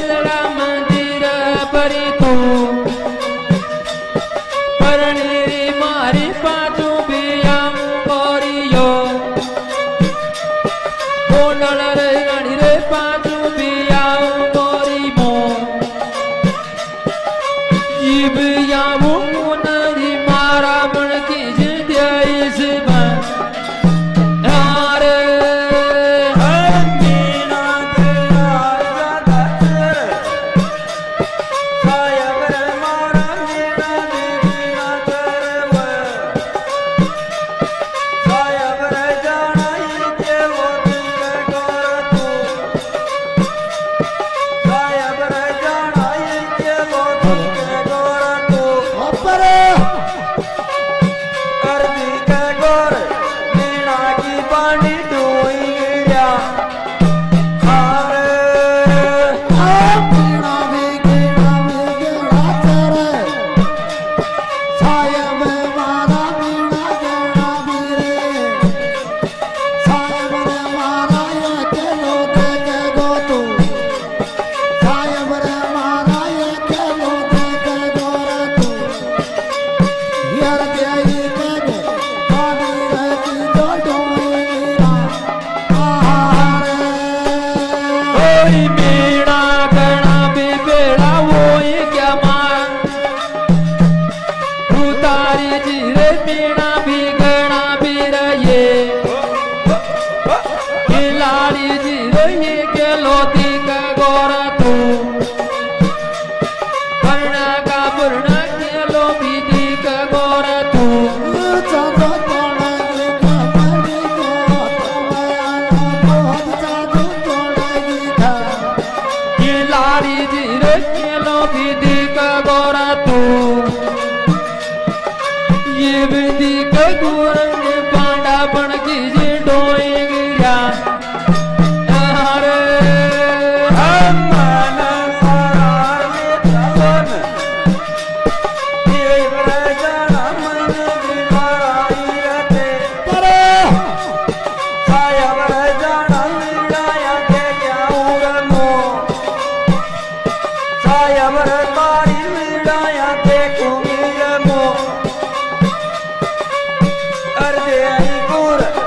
દિલડા મંદિર ભરી તું પરણી મારી પાછું બિયામ કોરિયો કોંડળ રે રાણી રે પાછું બિયામ કોરી મો જીવ્યા મુનરી મારા મણકી જઈશ બા Pura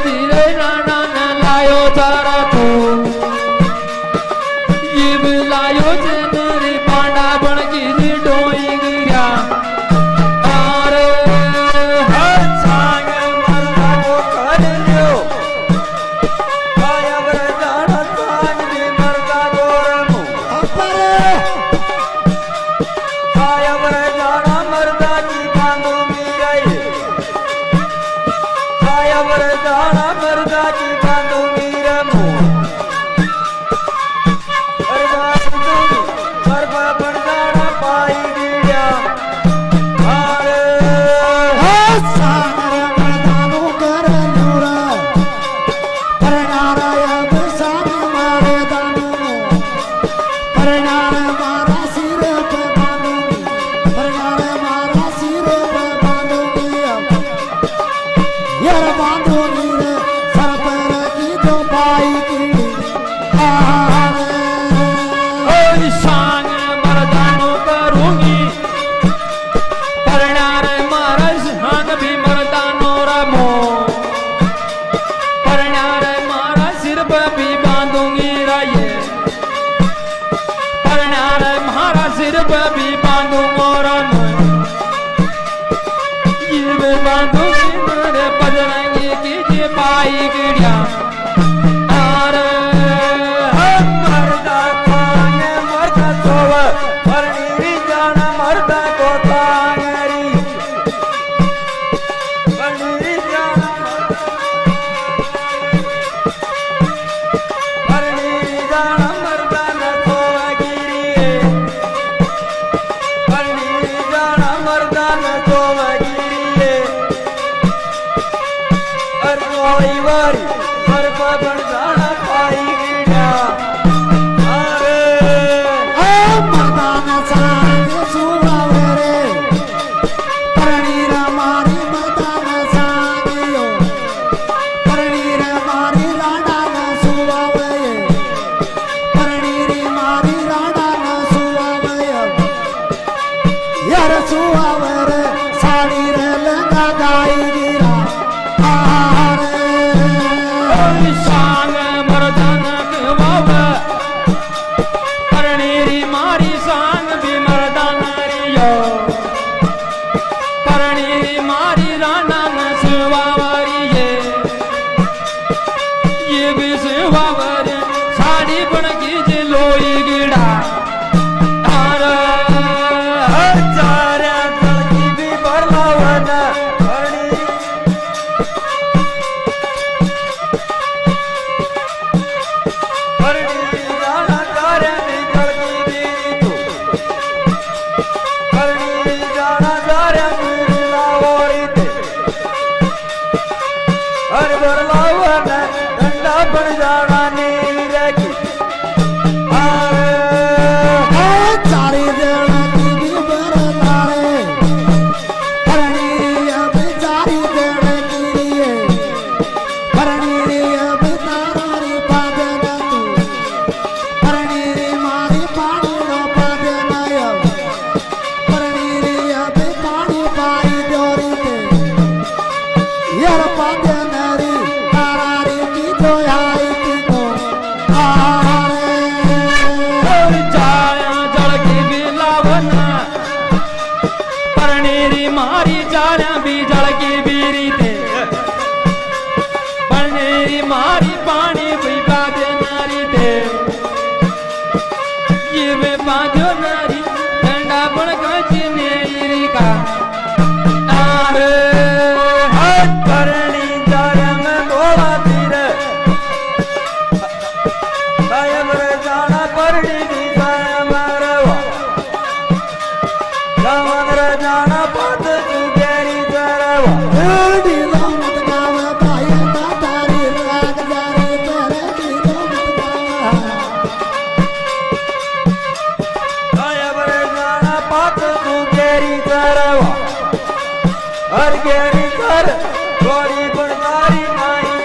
ધીરે રાણા લાયો તારા તું જીવ લાયો છે રે પાંડા પણ કીધી ડોઈ ગયા તારે હર સાંગ મરદા કો કર લ્યો કાયા વરદાન સાંગ ની મરદા ગોરમો અપરે કાયા વરદાન મરદા કી બાંધો મીરાએ કાયા વરદાન મરદા કી બાંધો મીરમો અરદાસ તું પરબા બણદાણા પાઈ ગીડ્યા હારે સાગર મરદાનું કર લ્યોરા પરણારાય બેસાને મારે દાનું પરણારે મારા સિરે પે બાંધું પરણારે મારા સિરે પે બાંધું યાર બાંધું રે સર પર કીધો પાઈ કી ઓય સાંગ મરદાનો કરુંગી પરણારે મારા સાંગ ભી મરદાનો રમો પરણારે મારા સિર પર ભી બાંધુંગી રાયે પરણારે મારા સિર પર ભી બાંધુંગો રમો ये वे बांधूंगी मेरे बजरंगी कीजिए पाई गिड़िया आरे मरदा खाने मरदा सोव परणी जाना मरदा को तांगरी परणी जाना मरदा न सोवगिरी परणी जाना मरदा न सोवगिरी अर कोई वारी परपा बन जाना पाई गिड़ा अरे મરદાન સાંગ સુવાવે રે પરણી રે મારી મરદાન સાંગિયો પરણી રે મારી રાણા સુવાવે પરણી રે મારી રાણા સુવાવે યાર સુવાવે રે સાડી રે લંગા ગાઈ ગીરા આરે ओय सांग मरदान कवाव परणेरी मारी सांग भी मरदान रियो परणेरी मारी राणा न सुवावरिये ये भी सुवावर साड़ी बन कीजे लोई गिड़ा आरे चार तलकी भी बरलावन परणी परणी जाना कार्य निकल की दी तो परणी जाना कार्य मिलावोरी ते हर बरलावन डंडा बन जाना नी रखी चारी देण की भी बरतारे परणी अब चारी देण की रे परणी रे अब तारी पादन तू परणी रे मारी पानी नो पादन अब परणी रे अब पानी पाई डोरी ते यार पादन रे तारारी की तो आई की तो आरे जाया जल की बिलावन परनेरी मारी जाया भी जल की बीरी दे परनेरी मारी पानी भी बादे नारी दे ये वे बाजो नारी ठंडा बन काची नेरी का आरे हर परणी जाया में बोला तीर कायम रे जाना परणी दी कायम रवा रावण रे जाना पद तू गेरी करवा एडी लामत गावे पाए तारी राग जारी तेरे की लामत गावे कायम रे जाना पद तू गेरी करवा हर गेरी कर गोरी बनदारी माई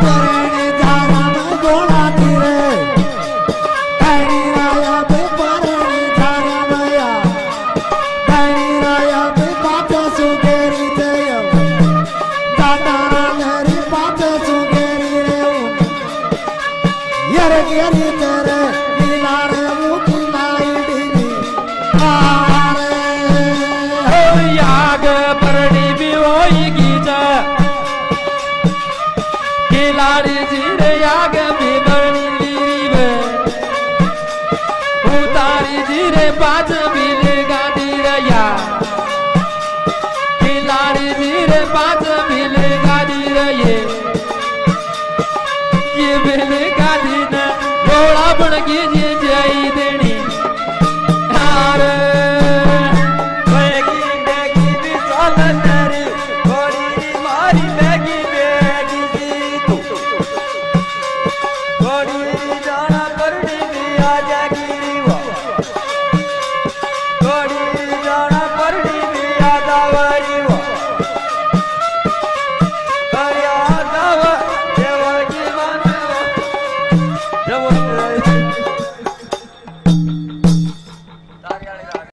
परणी जाना में गोला तीरे परणी राया पे परणी जाना में या परणी राया पे पापा सुगेरी ते पाँच बिल गादी रया लाड़ी जी रे पाँच बिल गादी रहे ये बिल गादी ने घोड़ा बन की जी जाई दे